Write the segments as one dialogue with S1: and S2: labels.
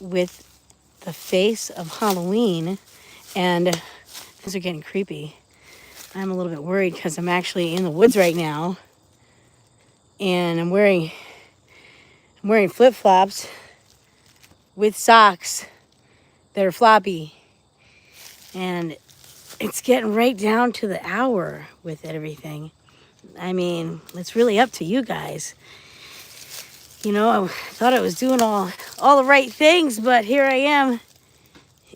S1: with the face of Halloween, and things are getting creepy. I'm a little bit worried because I'm actually in the woods right now, and I'm wearing flip flops with socks that are floppy, and it's getting right down to the hour with everything. I mean, it's really up to you guys. I thought I was doing all the right things, but here I am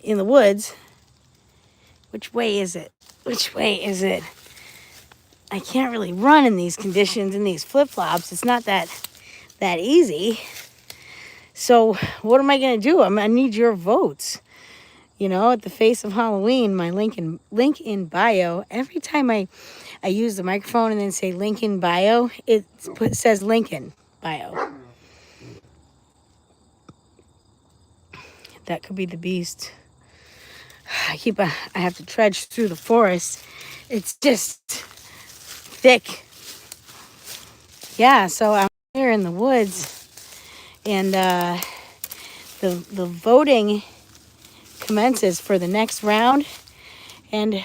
S1: in the woods. Which way is it? Which way is it? I can't really run in these conditions in these flip-flops. It's not that easy. So what am I gonna do? I need your votes. At the face of Halloween, my link in bio. Every time I use the microphone and then say link in bio, says Lincoln bio. That could be the beast. I have to trudge through the forest. It's just thick. Yeah, so I'm here in the woods, and the voting commences for the next round. And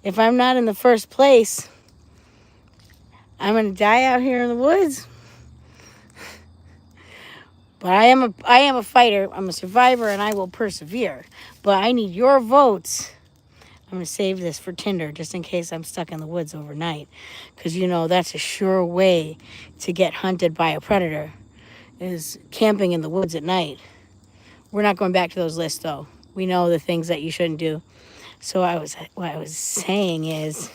S1: if I'm not in the first place, I'm gonna die out here in the woods. But I am a fighter. I'm a survivor, and I will persevere. But I need your votes. I'm going to save this for Tinder just in case I'm stuck in the woods overnight. Because, that's a sure way to get hunted by a predator, is camping in the woods at night. We're not going back to those lists, though. We know the things that you shouldn't do. So what I was saying is,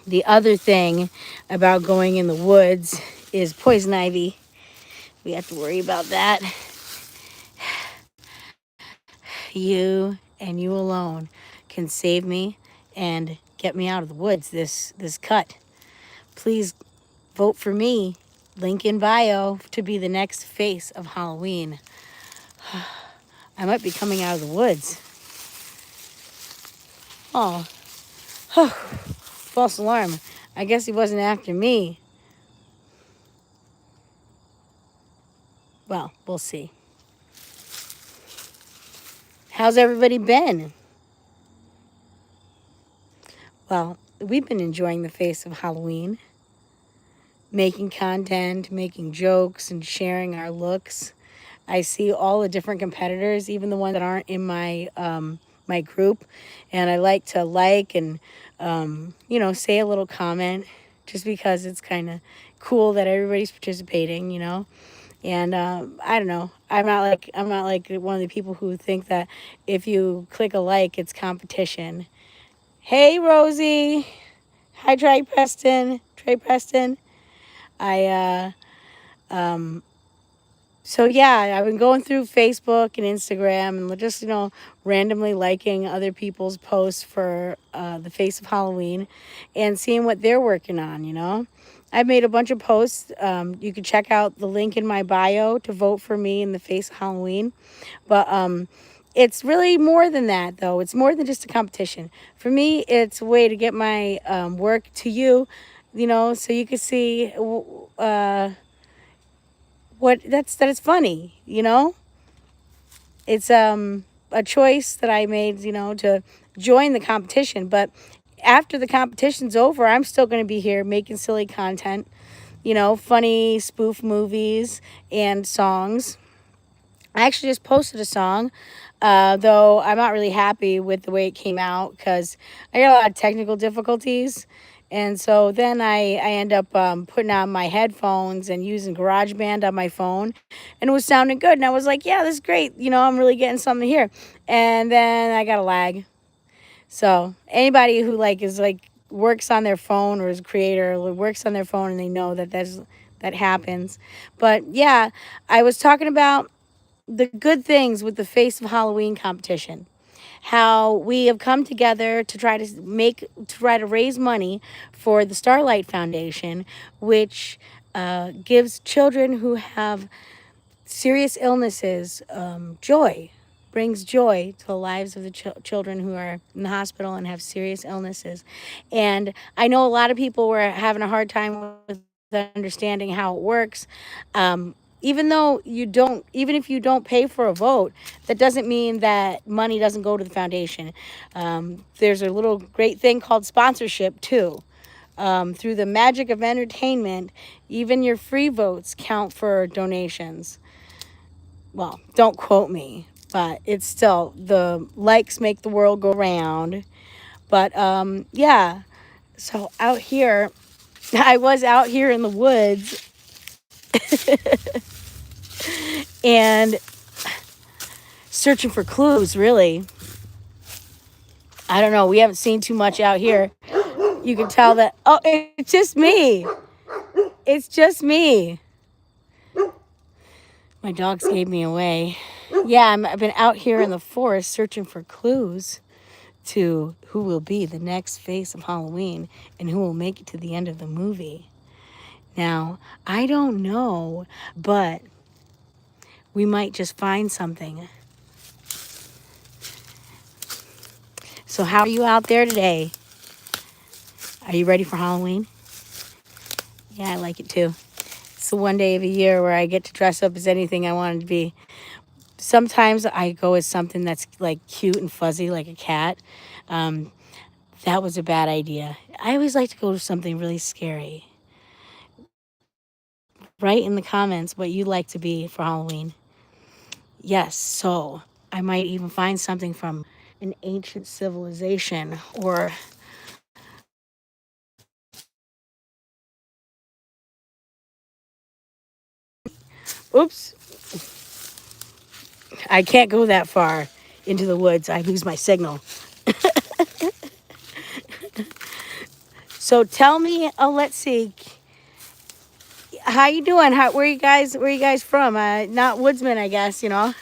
S1: the other thing about going in the woods is poison ivy. We have to worry about that. You and you alone can save me and get me out of the woods this cut. Please vote for me, link in bio, to be the next face of Halloween. I might be coming out of the woods. Oh, false alarm. I guess he wasn't after me. Well, we'll see. How's everybody been? Well, we've been enjoying the face of Halloween, making content, making jokes, and sharing our looks. I see all the different competitors, even the ones that aren't in my group, and I like to and say a little comment, just because it's kind of cool that everybody's participating. And I don't know. I'm not like one of the people who think that if you click a like, it's competition. Hey, Rosie. Hi, Trey Preston. I So yeah, I've been going through Facebook and Instagram and just randomly liking other people's posts for the face of Halloween, and seeing what they're working on. I've made a bunch of posts. You can check out the link in my bio to vote for me in the face of Halloween, but it's really more than that, though. It's more than just a competition. For me, it's a way to get my work to you, so you can see that it's funny. It's a choice that I made, to join the competition. But after the competition's over, I'm still going to be here making silly content, funny spoof movies and songs. I actually just posted a song, though I'm not really happy with the way it came out because I got a lot of technical difficulties. And so then I end up putting on my headphones and using GarageBand on my phone, and it was sounding good. And I was like, yeah, this is great. I'm really getting something here. And then I got a lag. So anybody who works on their phone, or is a creator, or works on their phone, and they know that happens. But yeah, I was talking about the good things with the Face of Halloween competition. How we have come together to try to raise money for the Starlight Foundation, which gives children who have serious illnesses joy, brings joy to the lives of the children who are in the hospital and have serious illnesses. And I know a lot of people were having a hard time with understanding how it works. even if you don't pay for a vote, that doesn't mean that money doesn't go to the foundation. There's a little great thing called sponsorship too. Through the magic of entertainment, even your free votes count for donations. Well, don't quote me, but it's still the likes make the world go round. But yeah, so out here, I was out here in the woods and searching for clues, really. I don't know. We haven't seen too much out here. You can tell that, oh, it's just me. It's just me. My dogs gave me away. Yeah, I've been out here in the forest searching for clues to who will be the next face of Halloween and who will make it to the end of the movie. Now, I don't know, but we might just find something. So, how are you out there today? Are you ready for Halloween? Yeah, I like it too. It's the one day of the year where I get to dress up as anything I wanted to be. Sometimes I go as something that's like cute and fuzzy, like a cat. Um, that was a bad idea. I always like to go to something really scary. Write in the comments what you like to be for Halloween. Yes, so I might even find something from an ancient civilization or oops, I can't go that far into the woods. I lose my signal. So tell me, oh, let's see. How you doing? Where you guys from? Not woodsmen, I guess, you know.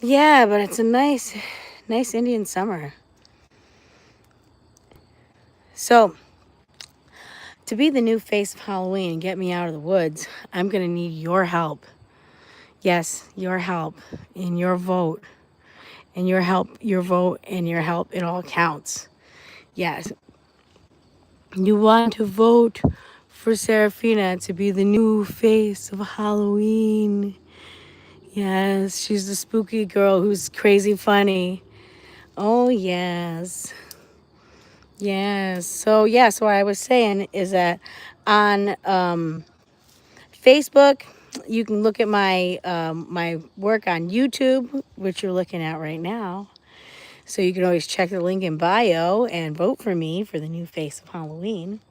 S1: Yeah, but it's a nice Indian summer. So, to be the new face of Halloween and get me out of the woods, I'm going to need your help. Yes, your help and your vote. And your help, your vote, and your help, it all counts. Yes. You want to vote for Serafina to be the new face of Halloween. Yes, she's the spooky girl who's crazy funny. Oh, yes. Yes. So what I was saying is that on Facebook, you can look at my work on YouTube, which you're looking at right now. So you can always check the link in bio and vote for me for the new face of Halloween.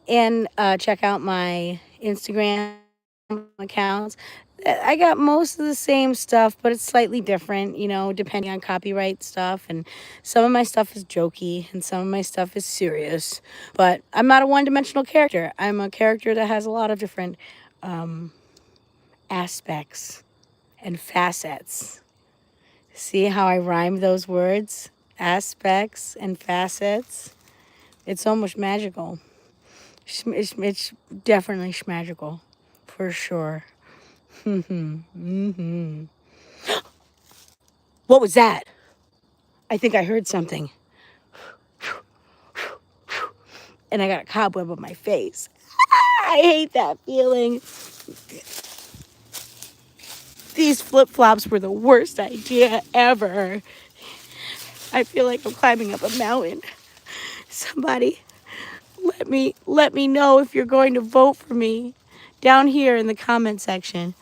S1: And check out my Instagram accounts. I got most of the same stuff, but it's slightly different, you know, depending on copyright stuff. And some of my stuff is jokey and some of my stuff is serious. But I'm not a one dimensional character. I'm a character that has a lot of different aspects and facets. See how I rhyme those words? Aspects and facets. It's almost magical. It's definitely magical, for sure. Mm-hmm. What was that? I think I heard something. And I got a cobweb on my face. I hate that feeling. These flip flops were the worst idea ever. I feel like I'm climbing up a mountain. Somebody let me know if you're going to vote for me down here in the comment section.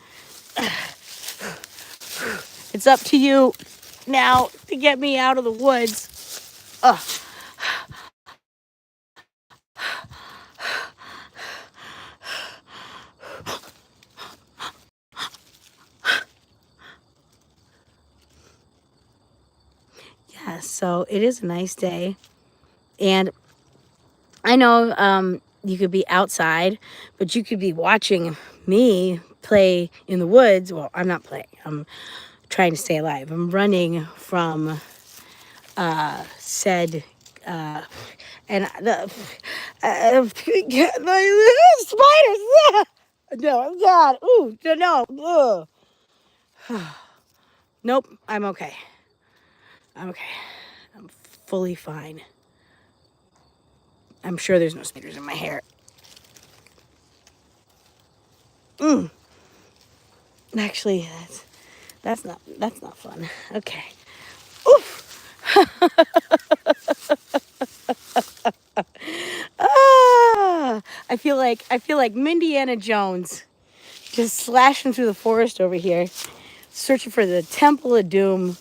S1: It's up to you now to get me out of the woods. Ugh. Yeah, so it is a nice day. And I know you could be outside, but you could be watching me play in the woods. Well, I'm not playing. I'm trying to stay alive. I'm running from said and spiders. No, God. Ooh, no. Ugh. Nope. I'm okay. I'm okay. I'm fully fine. I'm sure there's no spiders in my hair. Actually, that's not fun. Okay. Oof. Ah, I feel like Indiana Jones just slashing through the forest over here, searching for the Temple of Doom.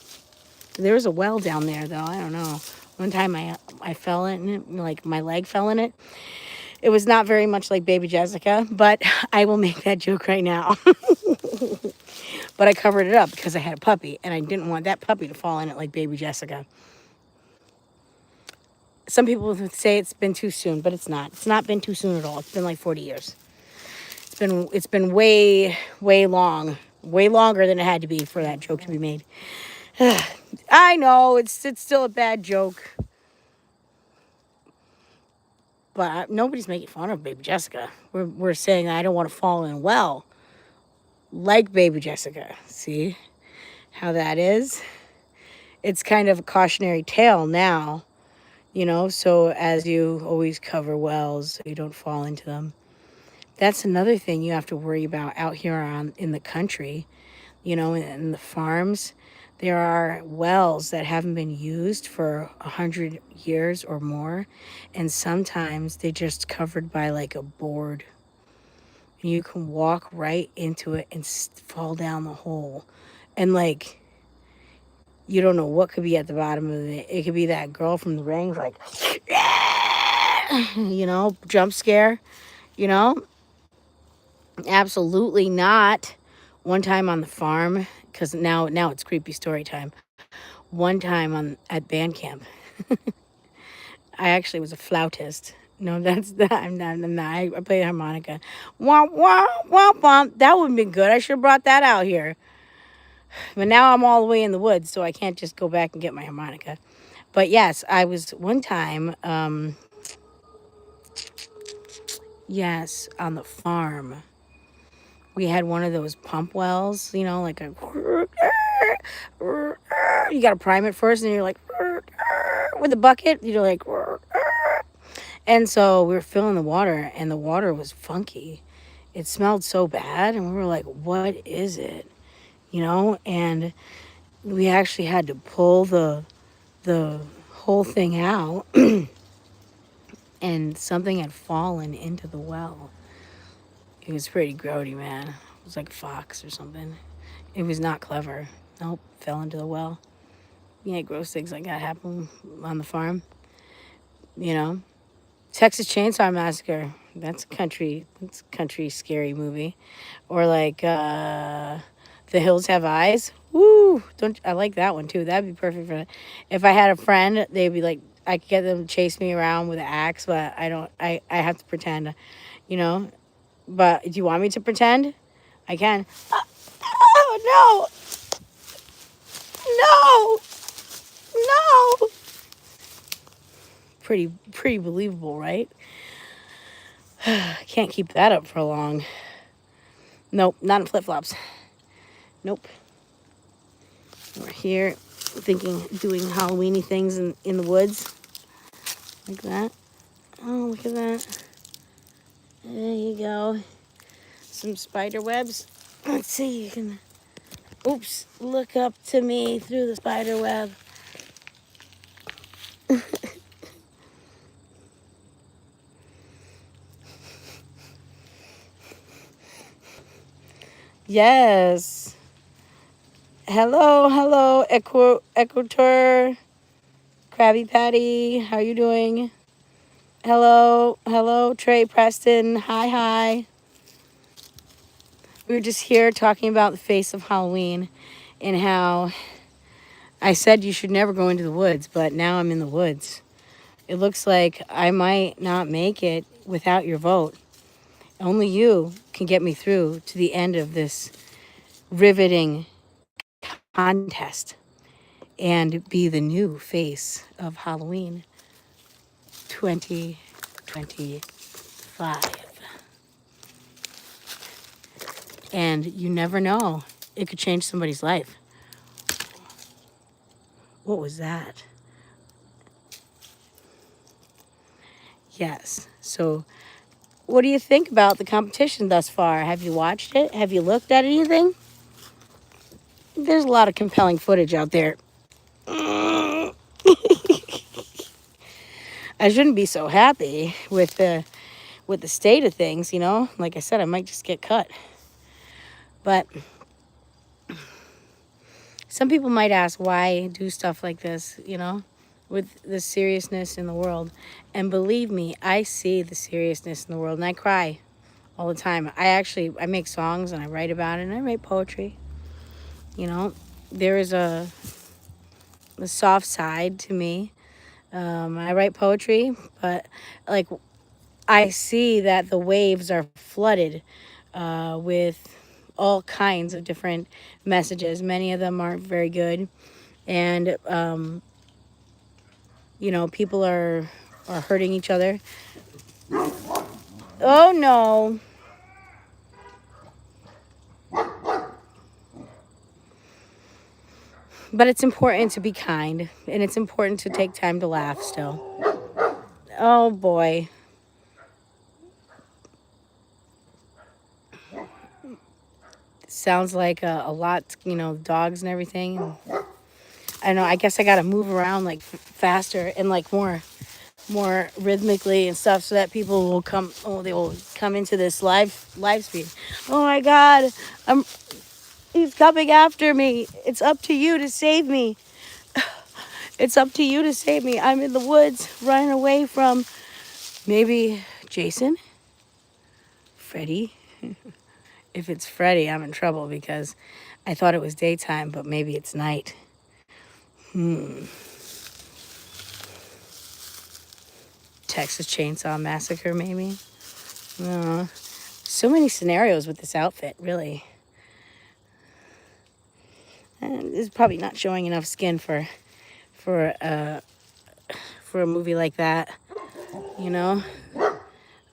S1: There was a well down there, though. I don't know. One time I fell in it, like my leg fell in it. It was not very much like Baby Jessica, but I will make that joke right now. But I covered it up because I had a puppy, and I didn't want that puppy to fall in it like Baby Jessica. Some people would say it's been too soon, but it's not. It's not been too soon at all. It's been like 40 years. It's been way long, way longer than it had to be for that joke to be made. I know it's still a bad joke, but nobody's making fun of Baby Jessica. We're saying I don't want to fall in well like Baby Jessica. See how that is? It's kind of a cautionary tale now, so as you always cover wells so you don't fall into them. That's another thing you have to worry about out here in the country, in the farms. There are wells that haven't been used for 100 years or more, and sometimes they just covered by like a board. And you can walk right into it and fall down the hole, and like you don't know what could be at the bottom of it. It could be that girl from The Rings, like, jump scare, you know? Absolutely not. One time on the farm, because now it's creepy story time. One time at band camp, I actually was a flautist. No, that's that. I'm not. I play the harmonica. Womp womp womp womp. That would have been good. I should have brought that out here. But now I'm all the way in the woods, so I can't just go back and get my harmonica. But yes, I was one time, yes, on the farm. We had one of those pump wells, like a. You got to prime it first, and you're like, with a bucket, you're like. And so we were filling the water, and the water was funky. It smelled so bad, and we were like, what is it? And we actually had to pull the whole thing out, and something had fallen into the well. It was pretty grody, man. It was like a fox or something. It was not clever. Nope, fell into the well. Yeah, gross things like that happen on the farm. You know, Texas Chainsaw Massacre. That's a country scary movie. Or like The Hills Have Eyes. Woo! Don't I like that one too? That'd be perfect for. If I had a friend, they'd be like, I could get them to chase me around with an axe, but I don't. I have to pretend, you know. But do you want me to pretend? I can. Oh no! No! No! Pretty believable, right? Can't keep that up for long. Nope, not in flip flops. Nope. We're here doing Halloweeny things in the woods. Like that. Oh, look at that. There you go. Some spider webs. Let's see, you can. Oops, look up to me through the spider web. Yes. Hello, Equator, Krabby Patty. How you doing? Hello, Trey Preston. Hi. We were just here talking about the face of Halloween and how I said you should never go into the woods, but now I'm in the woods. It looks like I might not make it without your vote. Only you can get me through to the end of this riveting contest and be the new face of Halloween 2025. And you never know, it could change somebody's life. What was that? Yes. So what do you think about the competition thus far? Have you watched it? Have you looked at anything? There's a lot of compelling footage out there. I shouldn't be so happy with the state of things, you know. Like I said, I might just get cut. But some people might ask why do stuff like this, you know, with the seriousness in the world. And believe me, I see the seriousness in the world and I cry all the time. I make songs and I write about it and I write poetry. You know, there is a soft side to me. I write poetry, but like I see that the waves are flooded with all kinds of different messages. Many of them aren't very good, and you know, people are hurting each other. Oh no. But it's important to be kind, and it's important to take time to laugh still. Oh boy. Sounds like a lot, you know, dogs and everything. I don't know. I guess I got to move around like faster and like more rhythmically and stuff so that people will come. Oh, they will come into this live speed. Oh my God, I'm. He's coming after me. It's up to you to save me. It's up to you to save me. I'm in the woods running away from maybe Jason, Freddy. If it's Freddy, I'm in trouble because I thought it was daytime, but maybe it's night. Texas Chainsaw Massacre, maybe. So many scenarios with this outfit, really. And it's probably not showing enough skin for uh for a movie like that. You know,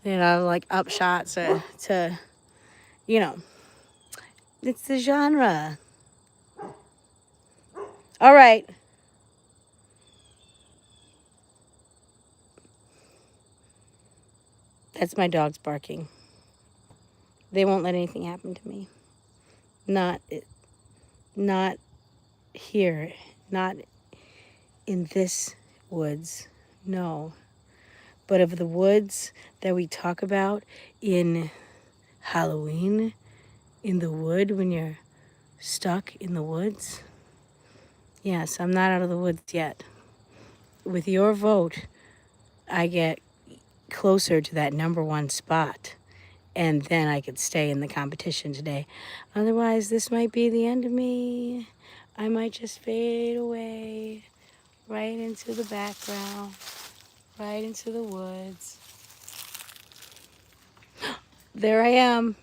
S1: like up shots to you know, it's the genre. All right. That's my dogs barking. They won't let anything happen to me. Not not here. Not in this woods. No. But of the woods that we talk about in Halloween, in the wood when you're stuck in the woods. Yes, I'm not out of the woods yet. With your vote, I get closer to that number one spot. And then I could stay in the competition today. Otherwise, this might be the end of me. I might just fade away right into the background, right into the woods. There I am.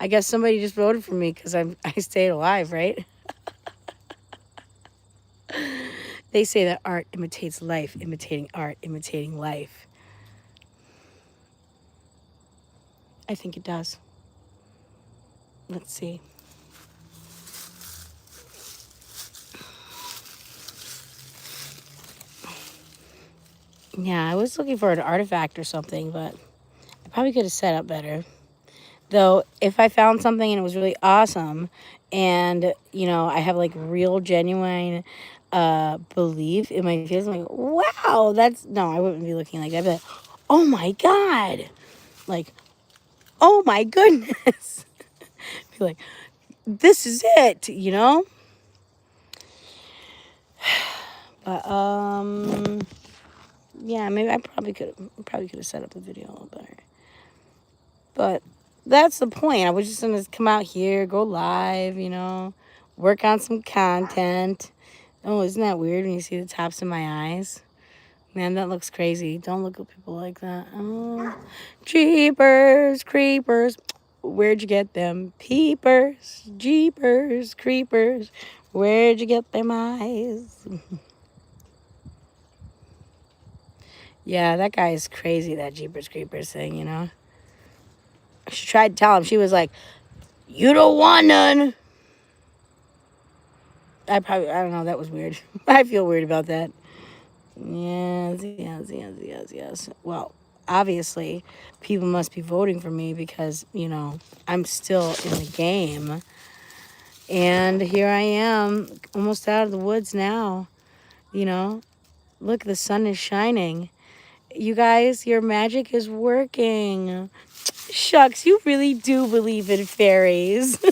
S1: I guess somebody just voted for me because I stayed alive, right? They say that art imitates life, imitating art, imitating life. I think it does. Let's see. Yeah, I was looking for an artifact or something, but I probably could have set up better. Though, if I found something and it was really awesome, and you know, I have like real, genuine belief in my feelings, I'm like, wow, that's no, I wouldn't be looking like that. But oh my God, like, oh my goodness, be like, this is it, you know. But yeah, maybe I probably could have set up the video a little better. But that's the point. I was just gonna come out here, go live, you know, work on some content. Oh, isn't that weird when you see the tops of my eyes? Man, that looks crazy. Don't look at people like that. Oh, jeepers, creepers. Where'd you get them peepers? Jeepers, creepers. Where'd you get them eyes? Yeah, that guy is crazy, that Jeepers Creepers thing, you know? She tried to tell him. She was like, you don't want none. I don't know. That was weird. I feel weird about that. Yes. Well, obviously people must be voting for me because, I'm still in the game. And here I am, almost out of the woods now. You know, look, the sun is shining. You guys, your magic is working. Shucks, you really do believe in fairies.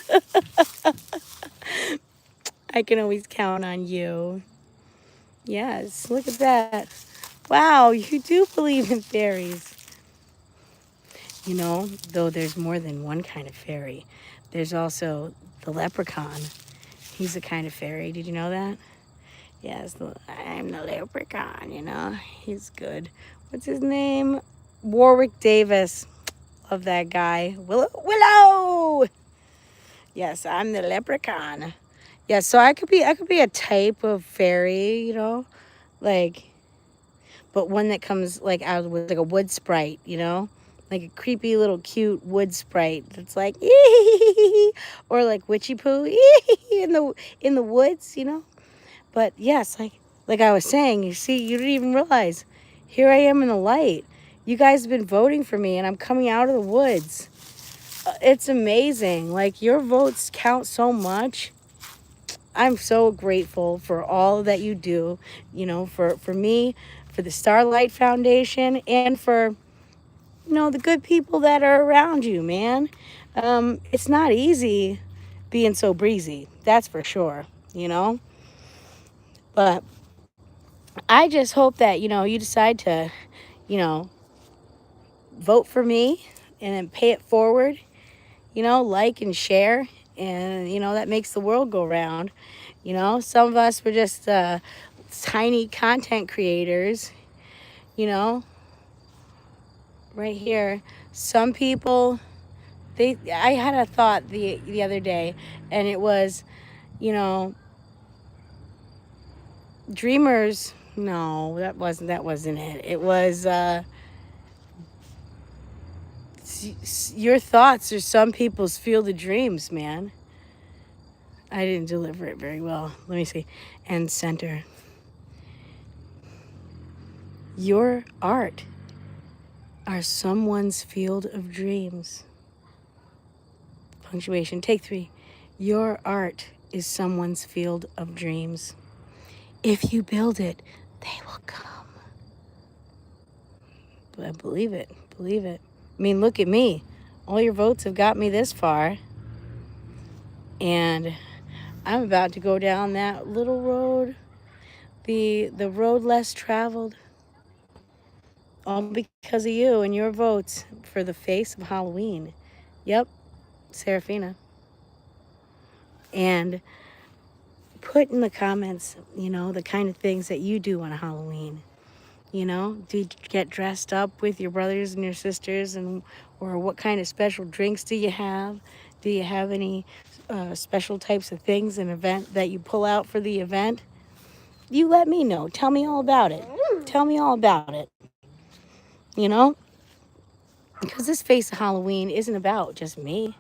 S1: I can always count on you. Yes, look at that. Wow, you do believe in fairies. Though there's more than one kind of fairy. There's also the leprechaun. He's a kind of fairy. Did you know that? Yes, I'm the leprechaun. He's good. What's his name? Warwick Davis. Love that guy. Willow! Yes, I'm the leprechaun. Yeah, so I could be a type of fairy, like, but one that comes like out with like a wood sprite. Like a creepy little cute wood sprite that's like or like witchy poo in the woods. But yes, like I was saying, you see, you didn't even realize. Here I am in the light. You guys have been voting for me, and I'm coming out of the woods. It's amazing. Like, your votes count so much. I'm so grateful for all that you do, for me, for the Starlight Foundation, and for, the good people that are around you, man. It's not easy being so breezy. That's for sure, But I just hope that, you decide to, you know, vote for me and then pay it forward, like and share. And, that makes the world go round. Some of us were just tiny content creators, you know, right here. Some people, I had a thought the other day, and it was, you know, dreamers. No, that wasn't it. It was your thoughts are some people's field of dreams, man. I didn't deliver it very well. Let me see. And center. Your art are someone's field of dreams. Punctuation. Take 3. Your art is someone's field of dreams. If you build it, they will come. But believe it. Believe it. I mean, look at me. All your votes have got me this far. And I'm about to go down that little road, the road less traveled. All because of you and your votes for the face of Halloween. Yep, Serafina. And put in the comments, the kind of things that you do on Halloween. Do you get dressed up with your brothers and your sisters, or what kind of special drinks do you have? Do you have any special types of things, an event that you pull out for the event? You let me know. Tell me all about it. Tell me all about it. You know? Because this face of Halloween isn't about just me.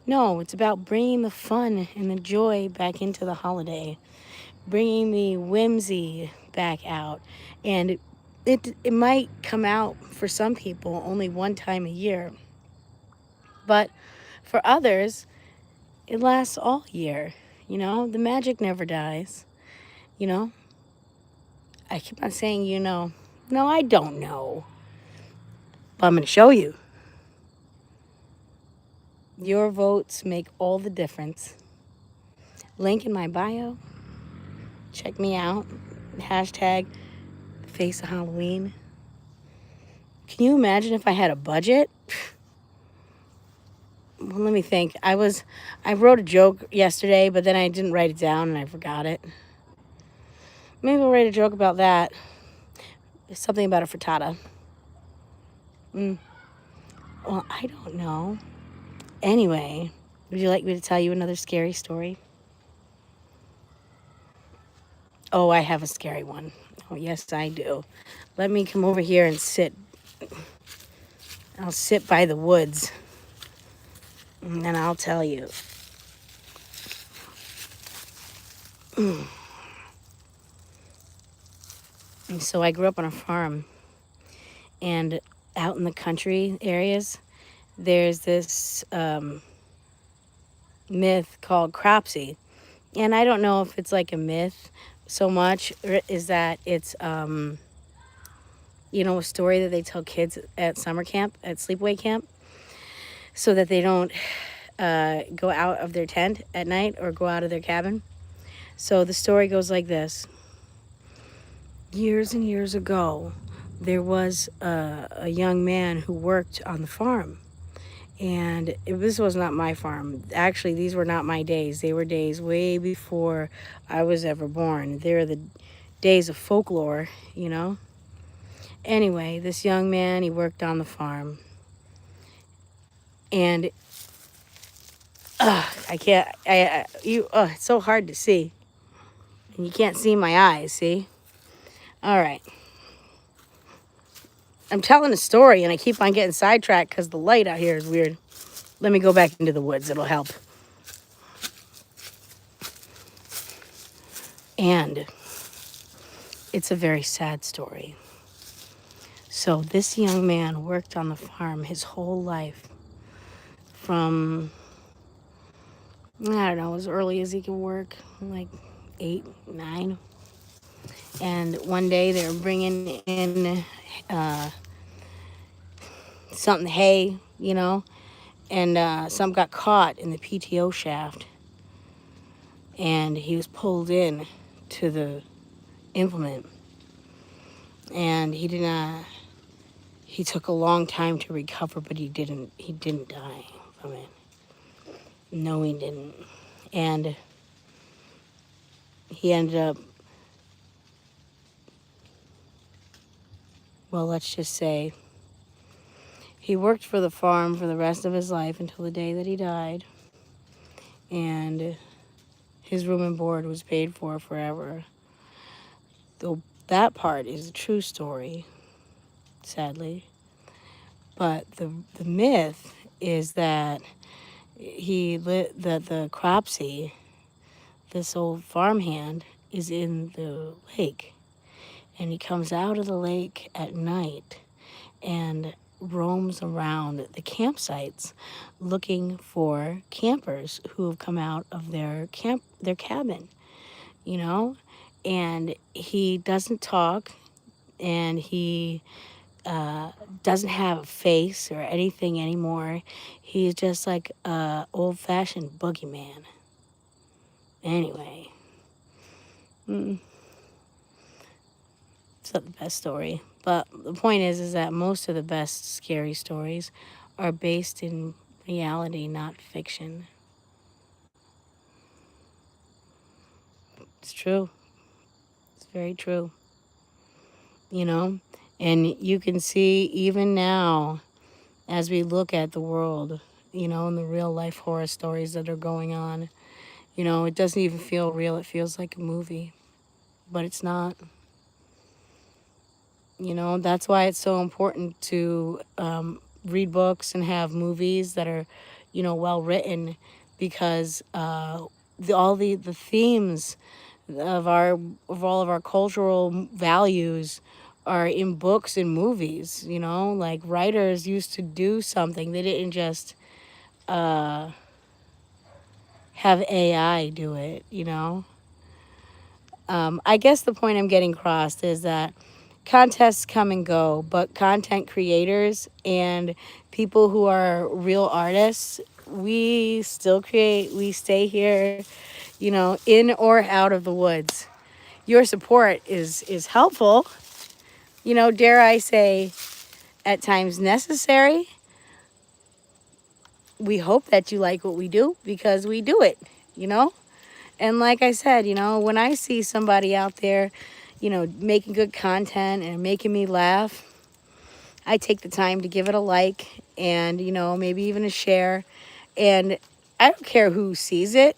S1: No, it's about bringing the fun and the joy back into the holiday, bringing the whimsy back out. And it might come out for some people only one time a year, but for others, it lasts all year. The magic never dies. You know, I keep on saying, no, I don't know, but I'm going to show you. Your votes make all the difference. Link in my bio. Check me out. Hashtag Face of Halloween. Can you imagine if I had a budget? Well, let me think. I wrote a joke yesterday, but then I didn't write it down and I forgot it. Maybe I'll write a joke about that. Something about a frittata. Well, I don't know. Anyway, would you like me to tell you another scary story? Oh, I have a scary one. Oh, yes, I do. Let me come over here and sit. I'll sit by the woods. And then I'll tell you. And so I grew up on a farm. And out in the country areas, there's this myth called cropsy. And I don't know if it's like a myth so much, or is that it's, a story that they tell kids at summer camp, at sleepaway camp, so that they don't go out of their tent at night or go out of their cabin. So the story goes like this. Years and years ago, there was a young man who worked on the farm. And this was not my farm. Actually, these were not my days. They were days way before I was ever born. They were the days of folklore, you know? Anyway, this young man, he worked on the farm. And I can't, it's so hard to see. And you can't see my eyes, see? All right. I'm telling a story and I keep on getting sidetracked because the light out here is weird. Let me go back into the woods. It'll help. And it's a very sad story. So this young man worked on the farm his whole life from, I don't know, as early as he could work, like 8, 9. And one day they were bringing in something, hay, and some got caught in the PTO shaft. And he was pulled in to the implement. And he took a long time to recover, but he didn't die from it. No, he didn't. And he ended up, well, let's just say, he worked for the farm for the rest of his life until the day that he died. And his room and board was paid for forever. Though that part is a true story, sadly. But the myth is that the cropsy, this old farmhand, is in the lake. And he comes out of the lake at night and roams around the campsites looking for campers who have come out of their cabin, and he doesn't talk, and he doesn't have a face or anything anymore. He's just like a old-fashioned boogeyman. Anyway, it's not the best story. But the point is that most of the best scary stories are based in reality, not fiction. It's true. It's very true. And you can see even now as we look at the world, and the real life horror stories that are going on, it doesn't even feel real. It feels like a movie, but it's not. That's why it's so important to read books and have movies that are, well written, because all the themes of all of our cultural values are in books and movies. Like writers used to do something. They didn't just have AI do it. I guess the point I'm getting across is that contests come and go, but content creators and people who are real artists, we still create. We stay here, in or out of the woods. Your support is helpful, dare I say, at times necessary. We hope that you like what we do because we do it, And like I said, when I see somebody out there, making good content and making me laugh, I take the time to give it a like and, maybe even a share. And I don't care who sees it,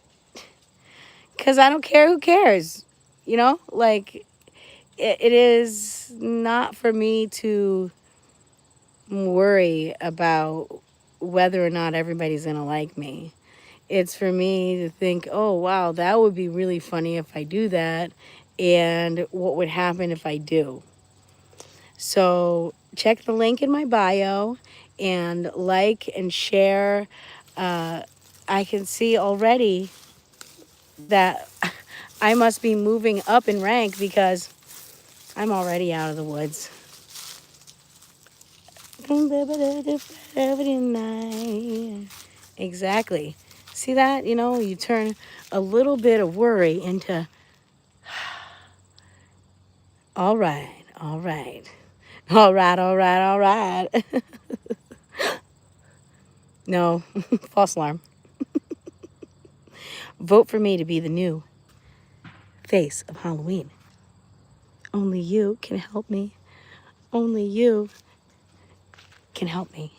S1: because I don't care who cares. Like it is not for me to worry about whether or not everybody's going to like me. It's for me to think, oh, wow, that would be really funny if I do that. And what would happen if I do? So check the link in my bio and like and share. I can see already that I must be moving up in rank because I'm already out of the woods. Exactly. See that? You know, you turn a little bit of worry into, all right, all right, all right, all right, all right. No, false alarm. Vote for me to be the new face of Halloween. Only you can help me. Only you can help me.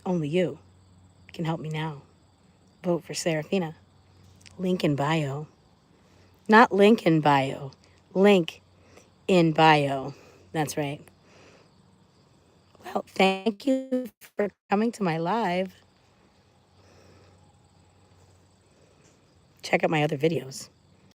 S1: Only you can help me now. Vote for Serafina. Link in bio. Not link in bio. Link in bio. That's right. Well, thank you for coming to my live. Check out my other videos.